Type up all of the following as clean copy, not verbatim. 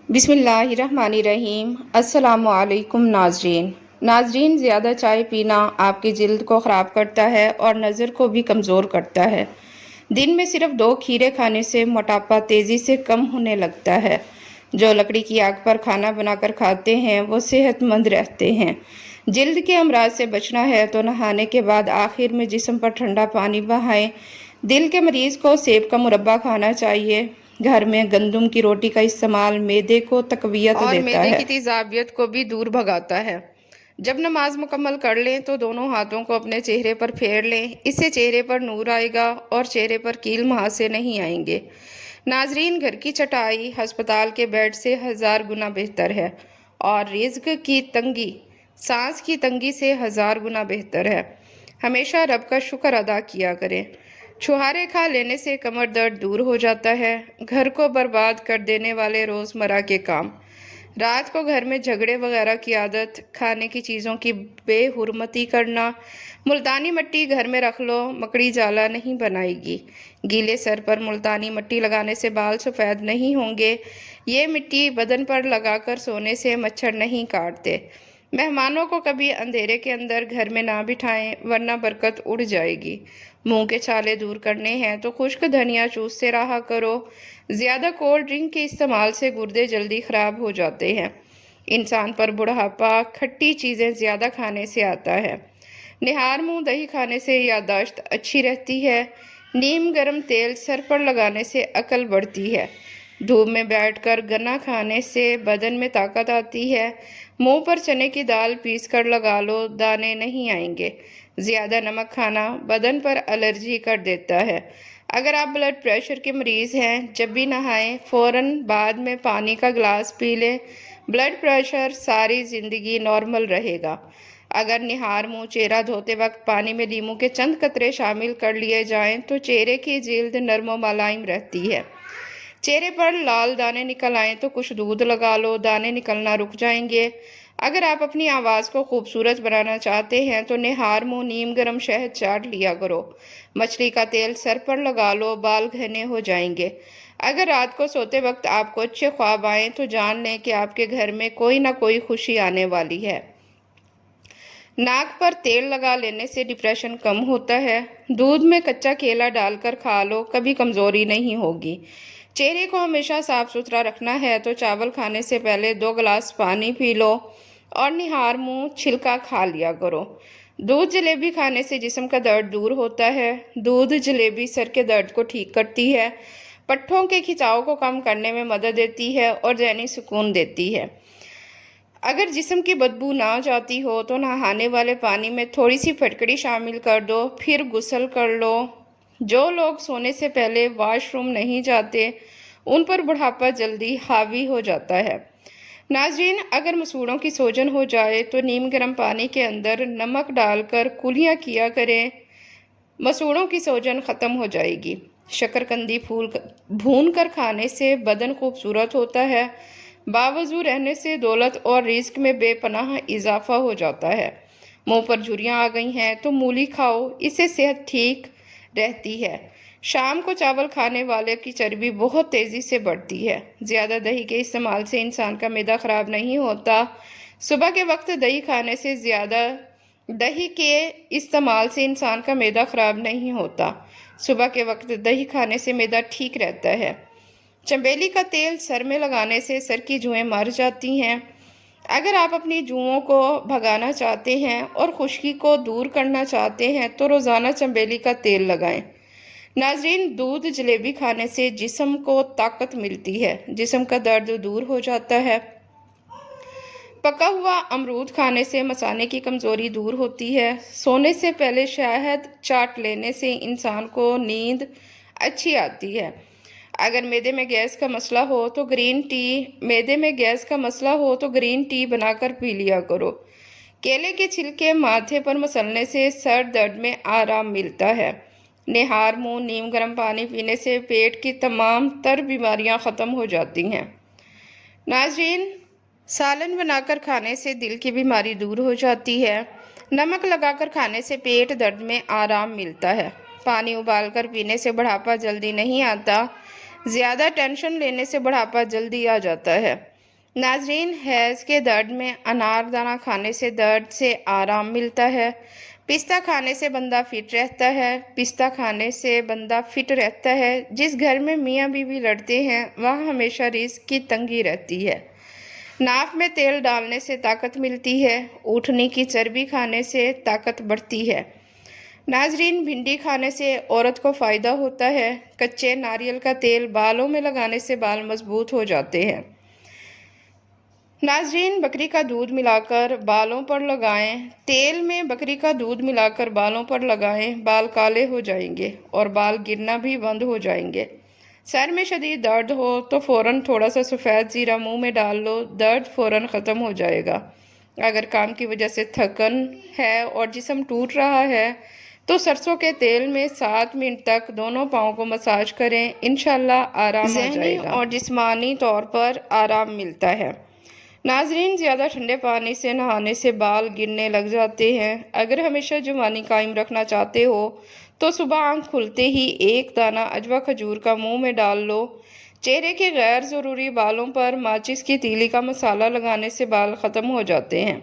بسم اللہ الرحمن الرحیم۔ السلام علیکم ناظرین، زیادہ چائے پینا آپ کی جلد کو خراب کرتا ہے اور نظر کو بھی کمزور کرتا ہے۔ دن میں صرف 2 کھیرے کھانے سے موٹاپا تیزی سے کم ہونے لگتا ہے۔ جو لکڑی کی آگ پر کھانا بنا کر کھاتے ہیں وہ صحت مند رہتے ہیں۔ جلد کے امراض سے بچنا ہے تو نہانے کے بعد آخر میں جسم پر ٹھنڈا پانی بہائیں۔ دل کے مریض کو سیب کا مربع کھانا چاہیے۔ گھر میں گندم کی روٹی کا استعمال معدے کو تقویت دیتا ہے اور معدے کی تیزابیت کو بھی دور بھگاتا ہے۔ جب نماز مکمل کر لیں تو دونوں ہاتھوں کو اپنے چہرے پر پھیر لیں، اس سے چہرے پر نور آئے گا اور چہرے پر کیل مہاسے نہیں آئیں گے۔ ناظرین، گھر کی چٹائی ہسپتال کے بیڈ سے 1000 گنا بہتر ہے اور رزق کی تنگی سانس کی تنگی سے 1000 گنا بہتر ہے۔ ہمیشہ رب کا شکر ادا کیا کریں۔ چھہارے کھا لینے سے کمر درد دور ہو جاتا ہے۔ گھر کو برباد کر دینے والے روزمرہ کے کام، رات کو گھر میں جھگڑے وغیرہ کی عادت، کھانے کی چیزوں کی بے حرمتی کرنا۔ ملتانی مٹی گھر میں رکھ لو، مکڑی جالا نہیں بنائے گی۔ گیلے سر پر ملتانی مٹی لگانے سے بال سفید نہیں ہوں گے۔ یہ مٹی بدن پر لگا کر سونے سے مچھر نہیں کاٹتے۔ مہمانوں کو کبھی اندھیرے کے اندر گھر میں نہ بٹھائیں ورنہ برکت اڑ جائے گی۔ منہ کے چھالے دور کرنے ہیں تو خشک دھنیا چوستے رہا کرو۔ زیادہ کولڈ ڈرنک کے استعمال سے گردے جلدی خراب ہو جاتے ہیں۔ انسان پر بڑھاپا کھٹی چیزیں زیادہ کھانے سے آتا ہے۔ نہار منہ دہی کھانے سے یادداشت اچھی رہتی ہے۔ نیم گرم تیل سر پر لگانے سے عقل بڑھتی ہے۔ دھوپ میں بیٹھ کر گنا کھانے سے بدن میں طاقت آتی ہے۔ منہ پر چنے کی دال پیس کر لگا لو، دانے نہیں آئیں گے۔ زیادہ نمک کھانا بدن پر الرجی کر دیتا ہے۔ اگر آپ بلڈ پریشر کے مریض ہیں، جب بھی نہائیں فوراً بعد میں پانی کا گلاس پی لیں۔ بلڈ پریشر ساری زندگی نارمل رہے گا۔ اگر نہار منہ چہرہ دھوتے وقت پانی میں لیموں کے چند قطرے شامل کر لیے جائیں تو چہرے کی جلد نرم و ملائم رہتی ہے۔ چہرے پر لال دانے نکل آئیں تو کچھ دودھ لگا لو، دانے نکلنا رک جائیں گے۔ اگر آپ اپنی آواز کو خوبصورت بنانا چاہتے ہیں تو نہار منہ نیم گرم شہد چاٹ لیا کرو۔ مچھلی کا تیل سر پر لگا لو، بال گھنے ہو جائیں گے۔ اگر رات کو سوتے وقت آپ کو اچھے خواب آئیں تو جان لیں کہ آپ کے گھر میں کوئی نہ کوئی خوشی آنے والی ہے۔ ناک پر تیل لگا لینے سے ڈپریشن کم ہوتا ہے۔ دودھ میں کچا کیلا ڈال کر کھا لو، کبھی کمزوری نہیں ہوگی۔ چہرے کو ہمیشہ صاف ستھرا رکھنا ہے تو چاول کھانے سے پہلے 2 گلاس پانی پی لو اور نہار منہ چھلکا کھا لیا کرو۔ دودھ جلیبی کھانے سے جسم کا درد دور ہوتا ہے۔ دودھ جلیبی سر کے درد کو ٹھیک کرتی ہے، پٹھوں کے کھچاؤ کو کم کرنے میں مدد دیتی ہے اور ذہنی سکون دیتی ہے۔ اگر جسم کی بدبو نہ جاتی ہو تو نہانے والے پانی میں تھوڑی سی پھٹکڑی شامل کر دو، پھر غسل کر لو۔ جو لوگ سونے سے پہلے واش روم نہیں جاتے ان پر بڑھاپا جلدی حاوی ہو جاتا ہے۔ ناظرین، اگر مسوڑھوں کی سوجن ہو جائے تو نیم گرم پانی کے اندر نمک ڈال کر کلیاں کیا کریں، مسوڑھوں کی سوجن ختم ہو جائے گی۔ شکرقندی پھول بھون کر کھانے سے بدن خوبصورت ہوتا ہے۔ باوضو رہنے سے دولت اور رزق میں بے پناہ اضافہ ہو جاتا ہے۔ منہ پر جھریاں آ گئی ہیں تو مولی کھاؤ، اس سے صحت ٹھیک رہتی ہے۔ شام کو چاول کھانے والے کی چربی بہت تیزی سے بڑھتی ہے۔ زیادہ دہی کے استعمال سے انسان کا معدہ خراب نہیں ہوتا۔ صبح کے وقت دہی کھانے سے زیادہ دہی کے استعمال سے انسان کا معدہ خراب نہیں ہوتا۔ صبح کے وقت دہی کھانے سے معدہ ٹھیک رہتا ہے۔ چنبیلی کا تیل سر میں لگانے سے سر کی جوئیں مر جاتی ہیں۔ اگر آپ اپنی جوؤں کو بھگانا چاہتے ہیں اور خشکی کو دور کرنا چاہتے ہیں تو روزانہ چنبیلی کا تیل لگائیں۔ ناظرین، دودھ جلیبی کھانے سے جسم کو طاقت ملتی ہے، جسم کا درد دور ہو جاتا ہے۔ پکا ہوا امرود کھانے سے مثانے کی کمزوری دور ہوتی ہے۔ سونے سے پہلے شہد چاٹ لینے سے انسان کو نیند اچھی آتی ہے۔ اگر معدے میں گیس کا مسئلہ ہو تو گرین ٹی بنا کر پی لیا کرو۔ کیلے کے چھلکے ماتھے پر مسلنے سے سر درد میں آرام ملتا ہے۔ نہار منہ نیم گرم پانی پینے سے پیٹ کی تمام تر بیماریاں ختم ہو جاتی ہیں۔ ناظرین، سالن بنا کر کھانے سے دل کی بیماری دور ہو جاتی ہے۔ نمک لگا کر کھانے سے پیٹ درد میں آرام ملتا ہے۔ پانی ابال کر پینے سے بڑھاپا جلدی نہیں آتا۔ زیادہ ٹینشن لینے سے بڑھاپا جلدی آ جاتا ہے۔ नाजरीन, हैज़ के दर्द में अनारदाना खाने से दर्द से आराम मिलता है। पिस्ता खाने से बंदा फिट रहता है। पिस्ता खाने से बंदा फिट रहता है। जिस घर में मियाँ बीवी लड़ते हैं वहाँ हमेशा रिस्क की तंगी रहती है। नाक में तेल डालने से ताकत मिलती है। ऊँटनी की चर्बी खाने से ताकत बढ़ती है। नाजरीन, भिंडी खाने से औरत को फ़ायदा होता है। कच्चे नारियल का तेल बालों में लगाने से बाल मजबूत हो जाते हैं। नाजरीन, बकरी का दूध मिलाकर बालों पर लगाएं। तेल में बकरी का दूध मिलाकर बालों पर लगाएं, बाल काले हो जाएंगे और बाल गिरना भी बंद हो जाएंगे। सर में शदीद दर्द हो तो फ़ौरन थोड़ा सा सफ़ेद ज़ीरा मुंह में डाल लो, दर्द फ़ौरन ख़त्म हो जाएगा। अगर काम की वजह से थकन है और जिस्म टूट रहा है तो सरसों के तेल में 7 मिनट तक दोनों पाँव को मसाज करें, इंशाल्लाह आराम आ जाएगा और जिस्मानी तौर पर आराम मिलता है। नाजरीन, ज़्यादा ठंडे पानी से नहाने से बाल गिरने लग जाते हैं। अगर हमेशा जवानी कायम रखना चाहते हो तो सुबह आँख खुलते ही एक दाना अजवा खजूर का मुंह में डाल लो। चेहरे के गैर ज़रूरी बालों पर माचिस की तीली का मसाला लगाने से बाल ख़त्म हो जाते हैं।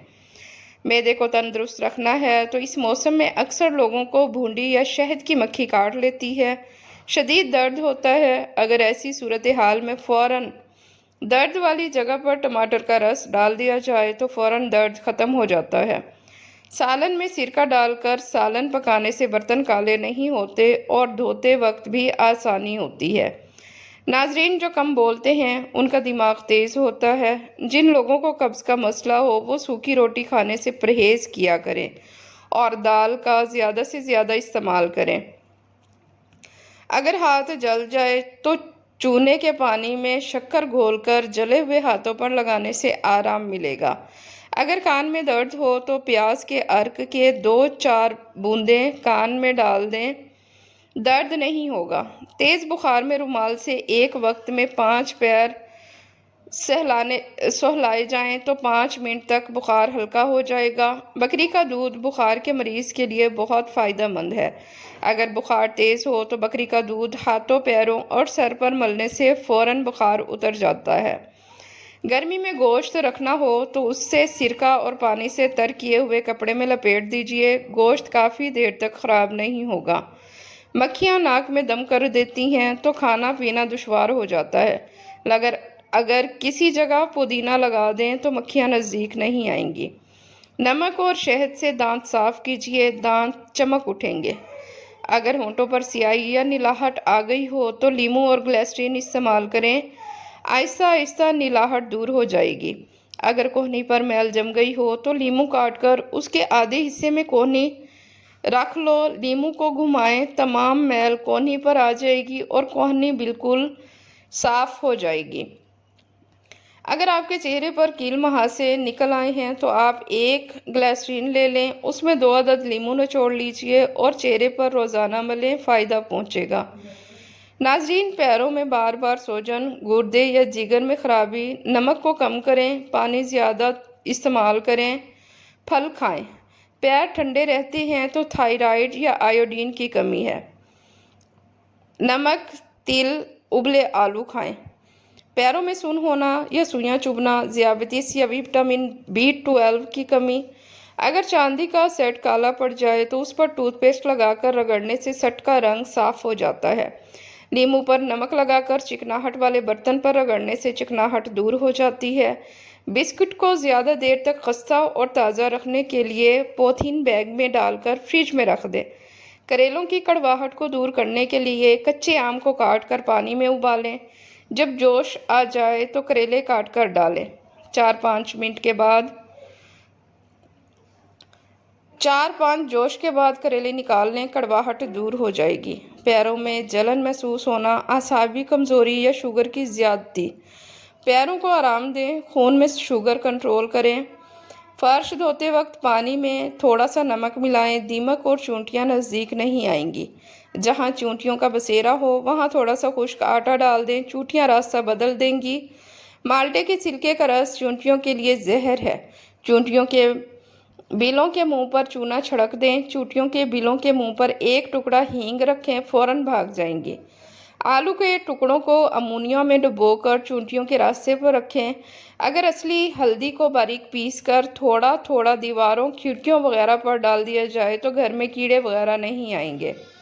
मैदे को तंदुरुस्त रखना है तो इस मौसम में अक्सर लोगों को भूंडी या शहद की मक्खी काट लेती है। शदीद दर्द होता है। अगर ऐसी सूरत हाल में फ़ौरन दर्द वाली जगह पर टमाटर का रस डाल दिया जाए तो फ़ौरन दर्द ख़त्म हो जाता है। सालन में सिरका डालकर सालन पकाने से बर्तन काले नहीं होते और धोते वक्त भी आसानी होती है। नाजरीन, जो कम बोलते हैं उनका दिमाग तेज़ होता है। जिन लोगों को कब्ज़ का मसला हो वो सूखी रोटी खाने से परहेज़ किया करें और दाल का ज़्यादा से ज़्यादा इस्तेमाल करें। अगर हाथ जल जाए तो चूने के पानी में शक्कर घोलकर जले हुए हाथों पर लगाने से आराम मिलेगा। अगर कान में दर्द हो तो प्याज के अर्क के 2-4 बूंदें कान में डाल दें, दर्द नहीं होगा। तेज़ बुखार में रुमाल से एक वक्त में 5 पैर सहलाए जाएं तो 5 मिनट तक बुखार हल्का हो जाएगा। बकरी का दूध बुखार के मरीज़ के लिए बहुत फ़ायदेमंद है। अगर बुखार तेज़ हो तो बकरी का दूध हाथों, पैरों और सर पर मलने से फ़ौरन बुखार उतर जाता है। गर्मी में गोश्त रखना हो तो उससे सिरका और पानी से तर किए हुए कपड़े में लपेट दीजिए। गोश्त काफ़ी देर तक ख़राब नहीं होगा। मक्खियाँ नाक में दम कर देती हैं तो खाना पीना दुश्वार हो जाता है। अगर किसी जगह पुदीना लगा दें तो मक्खियाँ नज़दीक नहीं आएंगी। नमक और शहद से दांत साफ़ कीजिए, दांत चमक उठेंगे। अगर होंठों पर स्याही या नीलाहट आ गई हो तो लीमू और ग्लिसरीन इस्तेमाल करें, आहिस्ता आहिस्ता नीलाहट दूर हो जाएगी। अगर कोहनी पर मैल जम गई हो तो लीमू काटकर उसके आधे हिस्से में कोहनी रख लो, लीमू को घुमाएं, तमाम मैल कोहनी पर आ जाएगी और कोहनी बिल्कुल साफ़ हो जाएगी। अगर आपके चेहरे पर कील मुहासे निकल आए हैं तो आप 1 ग्लिसरीन ले लें, उसमें 2 अदद लीमू निचोड़ लीजिए और चेहरे पर रोज़ाना मलें, फ़ायदा पहुंचेगा। नाजरीन, पैरों में बार बार सूजन, गुर्दे या जिगर में खराबी, नमक को कम करें, पानी ज़्यादा इस्तेमाल करें, फल खाएं। पैर ठंडे रहते हैं तो थायराइड या आयोडीन की कमी है। नमक, तिल, उबले आलू खाएं। पैरों में सुन होना या सुइयां चुभना, ज़ियाबतीस या विटामिन B12 की कमी। अगर चांदी का सेट काला पड़ जाए तो उस पर टूथपेस्ट लगाकर रगड़ने से सेट का रंग साफ हो जाता है। नींबू पर नमक लगाकर चिकनाहट वाले बर्तन पर रगड़ने से चिकनाहट दूर हो जाती है। बिस्कुट को ज़्यादा देर तक खस्ता और ताज़ा रखने के लिए पॉलीथीन बैग में डालकर फ्रिज में रख दें। करेलों की कड़वाहट को दूर करने के लिए कच्चे आम को काटकर पानी में उबालें। जब जोश आ जाए तो करेले काट कर डालें। 4-5 मिनट के बाद 4-5 जोश के बाद करेले निकाल लें, कड़वाहट दूर हो जाएगी। पैरों में जलन महसूस होना, आसाबी कमज़ोरी या शुगर की ज़्यादती, पैरों को आराम दें, खून में शुगर कंट्रोल करें। फर्श धोते वक्त पानी में थोड़ा सा नमक मिलाएं, दीमक और चूंटियाँ नज़दीक नहीं आएंगी। जहाँ चूंटियों का बसेरा हो वहाँ थोड़ा सा खुश्क आटा डाल दें, चूंटियाँ रास्ता बदल देंगी। माल्टे के छिलके का रस चूंटियों के लिए जहर है। चूंटियों के बिलों के मुंह पर चूना छिड़क दें। चूंटियों के बिलों के मुंह पर एक टुकड़ा हींग रखें, फ़ौरन भाग जाएंगी। आलू के टुकड़ों को अमोनिया में डुबोकर चूंटियों के रास्ते पर रखें। अगर असली हल्दी को बारीक पीस कर थोड़ा थोड़ा दीवारों, खिड़कियों वगैरह पर डाल दिया जाए तो घर में कीड़े वगैरह नहीं आएंगे।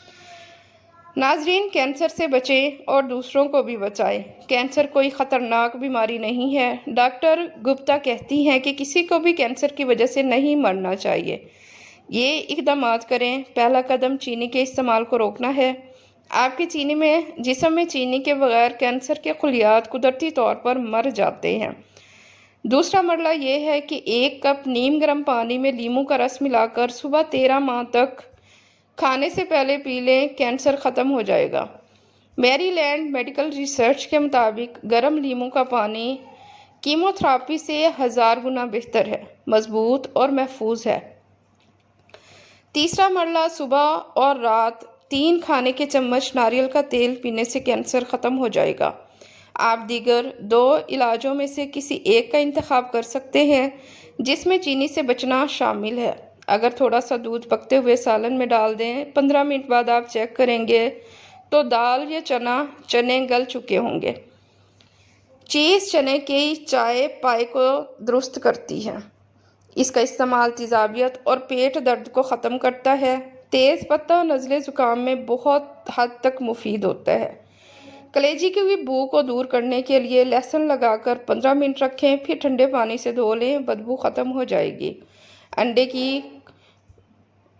नाजरीन, कैंसर से बचें और दूसरों को भी बचाएं। कैंसर कोई ख़तरनाक बीमारी नहीं है। डॉक्टर गुप्ता कहती हैं कि किसी को भी कैंसर की वजह से नहीं मरना चाहिए। ये इक़दामात करें। पहला कदम चीनी के इस्तेमाल को रोकना है। आपके जिस्म में चीनी के बगैर कैंसर के खलियात कुदरती तौर पर मर जाते हैं। दूसरा मरला ये है कि 1 कप नीम गर्म पानी में नींबू का रस मिलाकर सुबह 13 माह तक खाने से पहले पी लें, कैंसर ख़त्म हो जाएगा। मैरीलैंड मेडिकल रिसर्च के मुताबिक गर्म नींबू का पानी कीमोथेरेपी से 1000 गुना बेहतर है, मजबूत और महफूज है। तीसरा मरला, सुबह और रात 3 खाने के चम्मच नारियल का तेल पीने से कैंसर ख़त्म हो जाएगा। आप दीगर 2 इलाजों में से किसी एक का इंतखाब कर सकते हैं जिसमें चीनी से बचना शामिल है। अगर थोड़ा सा दूध पकते हुए सालन में डाल दें, 15 मिनट बाद आप चेक करेंगे तो दाल या चने गल चुके होंगे। चीज़ चने की चाय पाए को दुरुस्त करती है। इसका इस्तेमाल तेज़ाबियत और पेट दर्द को ख़त्म करता है। तेज़ पत्ता नज़ले ज़ुकाम में बहुत हद तक मुफीद होता है। कलेजी की हुई बू को दूर करने के लिए लहसुन लगाकर 15 मिनट रखें, फिर ठंडे पानी से धो लें, बदबू ख़त्म हो जाएगी। अंडे की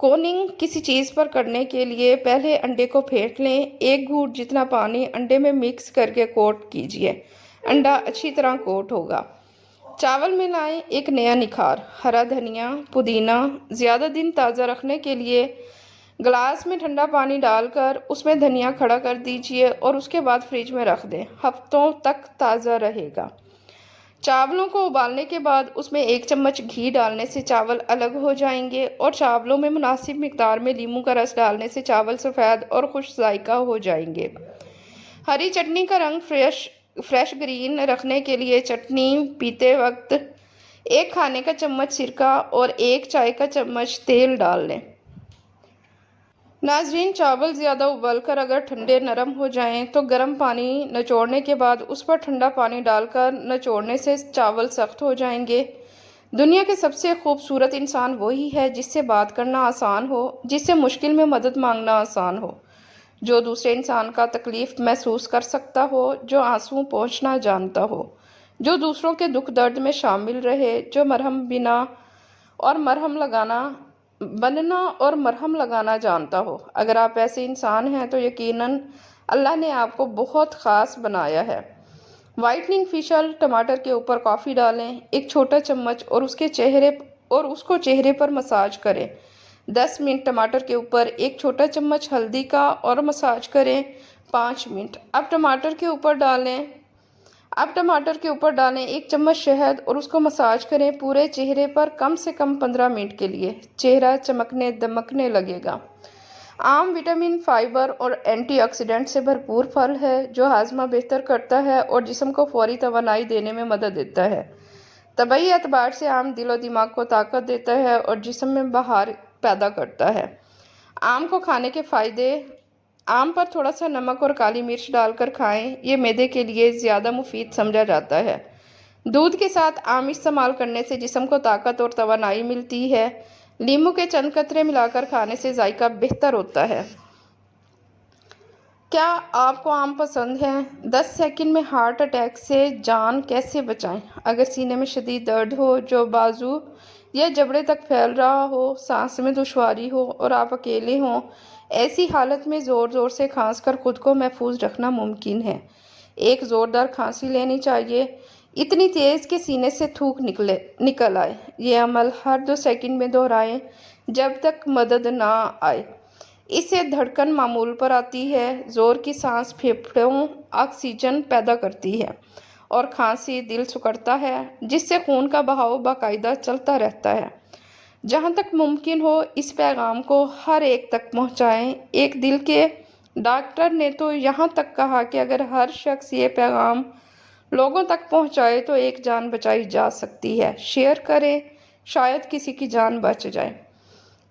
कोनिंग किसी चीज़ पर करने के लिए पहले अंडे को फेंट लें। 1 घूंट जितना पानी अंडे में मिक्स करके कोट कीजिए। अंडा अच्छी तरह कोट होगा। चावल में लाएं एक नया निखार। हरा धनिया, पुदीना ज़्यादा दिन ताज़ा रखने के लिए गिलास में ठंडा पानी डालकर उसमें धनिया खड़ा कर दीजिए और उसके बाद फ्रिज में रख दें। हफ्तों तक ताज़ा रहेगा। चावलों को उबालने के बाद उसमें 1 चम्मच घी डालने से चावल अलग हो जाएंगे और चावलों में मुनासिब मिकदार में नींबू का रस डालने से चावल सफ़ेद और खुश जायका हो जाएंगे। हरी चटनी का रंग फ्रेश ग्रीन रखने के लिए चटनी पीते वक्त 1 खाने का चम्मच सिरका और 1 चाय का चम्मच तेल डाल लें। नाजरीन, चावल ज़्यादा उबलकर अगर ठंडे नरम हो जाएं तो गर्म पानी निचोड़ने के बाद उस पर ठंडा पानी डालकर निचोड़ने से चावल सख्त हो जाएंगे। दुनिया के सबसे खूबसूरत इंसान वही है जिससे बात करना आसान हो, जिससे मुश्किल में मदद मांगना आसान हो, जो दूसरे इंसान का तकलीफ़ महसूस कर सकता हो, जो आंसू पोंछना जानता हो, जो दूसरों के दुख दर्द में शामिल रहे, जो बनना और मरहम लगाना जानता हो। अगर आप ऐसे इंसान हैं तो यकीनन अल्लाह ने आपको बहुत ख़ास बनाया है। वाइटनिंग फेशियल टमाटर के ऊपर कॉफ़ी डालें 1 छोटा चम्मच और उसको चेहरे पर मसाज करें। 10 मिनट टमाटर के ऊपर 1 छोटा चम्मच हल्दी का और मसाज करें 5 मिनट। अब टमाटर के ऊपर डालें 1 चम्मच शहद और उसको मसाज करें पूरे चेहरे पर कम से कम 15 मिनट के लिए। चेहरा चमकने दमकने लगेगा। आम विटामिन, फाइबर और एंटीऑक्सीडेंट से भरपूर फल है जो हाजमा बेहतर करता है और जिस्म को फौरी तवानाई देने में मदद देता है। तबई एतबार से आम दिल और दिमाग को ताकत देता है और जिस्म में बहार पैदा करता है। आम को खाने के फ़ायदे: आम पर थोड़ा सा नमक और काली मिर्च डालकर खाएं, ये मैदे के लिए ज़्यादा मुफीद समझा जाता है। दूध के साथ आम इस्तेमाल करने से जिस्म को ताकत और तवानाई मिलती है। नींबू के चंद कतरे मिलाकर खाने से जायका बेहतर होता है। क्या आपको आम पसंद है? 10 सेकंड में हार्ट अटैक से जान कैसे बचाएं? अगर सीने में शदीद दर्द हो जो बाजू या जबड़े तक फैल रहा हो, सांस में दुश्वारी हो और आप अकेले हों, ऐसी हालत में ज़ोर ज़ोर से खांस कर खुद को महफूज रखना मुमकिन है। एक ज़ोरदार खांसी लेनी चाहिए, इतनी तेज़ कि सीने से थूक निकल आए। ये अमल हर 2 सेकंड में दोहराएं जब तक मदद ना आए। इससे धड़कन मामूल पर आती है। ज़ोर की सांस फेफड़ों ऑक्सीजन पैदा करती है और खांसी दिल सिकुड़ता है जिससे खून का बहाव बाकायदा चलता रहता है। जहाँ तक मुमकिन हो इस पैगाम को हर एक तक पहुँचाएं। एक दिल के डॉक्टर ने तो यहाँ तक कहा कि अगर हर शख्स ये पैगाम लोगों तक पहुँचाए तो एक जान बचाई जा सकती है। शेयर करें, शायद किसी की जान बच जाए।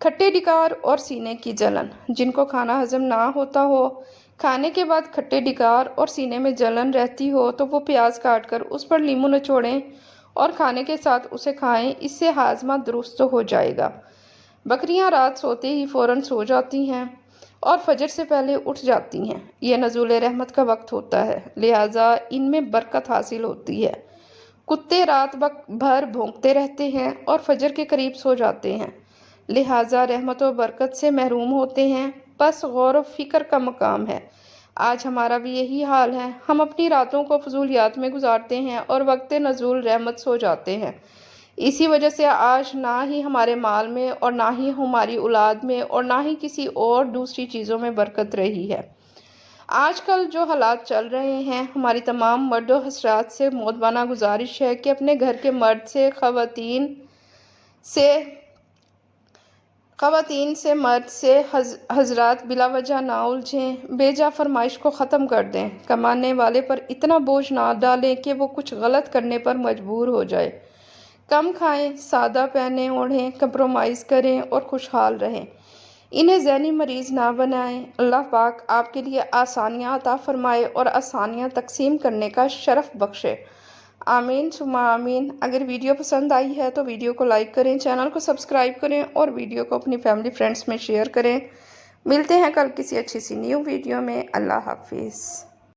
खट्टे डिकार और सीने की जलन: जिनको खाना हजम ना होता हो, کھانے کے بعد کھٹے ڈکار اور سینے میں جلن رہتی ہو تو وہ پیاز کاٹ کر اس پر لیموں نچوڑیں اور کھانے کے ساتھ اسے کھائیں، اس سے ہاضمہ درست ہو جائے گا۔ بکریاں رات سوتے ہی فوراً سو جاتی ہیں اور فجر سے پہلے اٹھ جاتی ہیں۔ یہ نزول رحمت کا وقت ہوتا ہے، لہٰذا ان میں برکت حاصل ہوتی ہے۔ کتے رات بھر بھونکتے رہتے ہیں اور فجر کے قریب سو جاتے ہیں، لہٰذا رحمت و برکت سے محروم ہوتے ہیں۔ بس غور و فکر کا مقام ہے۔ آج ہمارا بھی یہی حال ہے، ہم اپنی راتوں کو فضولیات میں گزارتے ہیں اور وقت نزول رحمت سو جاتے ہیں۔ اسی وجہ سے آج نہ ہی ہمارے مال میں اور نہ ہی ہماری اولاد میں اور نہ ہی کسی اور دوسری چیزوں میں برکت رہی ہے۔ آج کل جو حالات چل رہے ہیں، ہماری تمام مرد و حضرات سے مؤدبانہ گزارش ہے کہ اپنے گھر کے مرد سے خواتین سے مرد سے حضرات بلا وجہ نہ الجھیں، بے جا فرمائش کو ختم کر دیں، کمانے والے پر اتنا بوجھ نہ ڈالیں کہ وہ کچھ غلط کرنے پر مجبور ہو جائے۔ کم کھائیں، سادہ پہنیں اوڑھیں، کمپرومائز کریں اور خوشحال رہیں۔ انہیں ذہنی مریض نہ بنائیں۔ اللہ پاک آپ کے لیے آسانیاں عطا فرمائے اور آسانیاں تقسیم کرنے کا شرف بخشے۔ آمین ثم آمین۔ اگر ویڈیو پسند آئی ہے تو ویڈیو کو لائک کریں، چینل کو سبسکرائب کریں اور ویڈیو کو اپنی فیملی فرینڈز میں شیئر کریں۔ ملتے ہیں کل کسی اچھی سی نیو ویڈیو میں۔ اللہ حافظ۔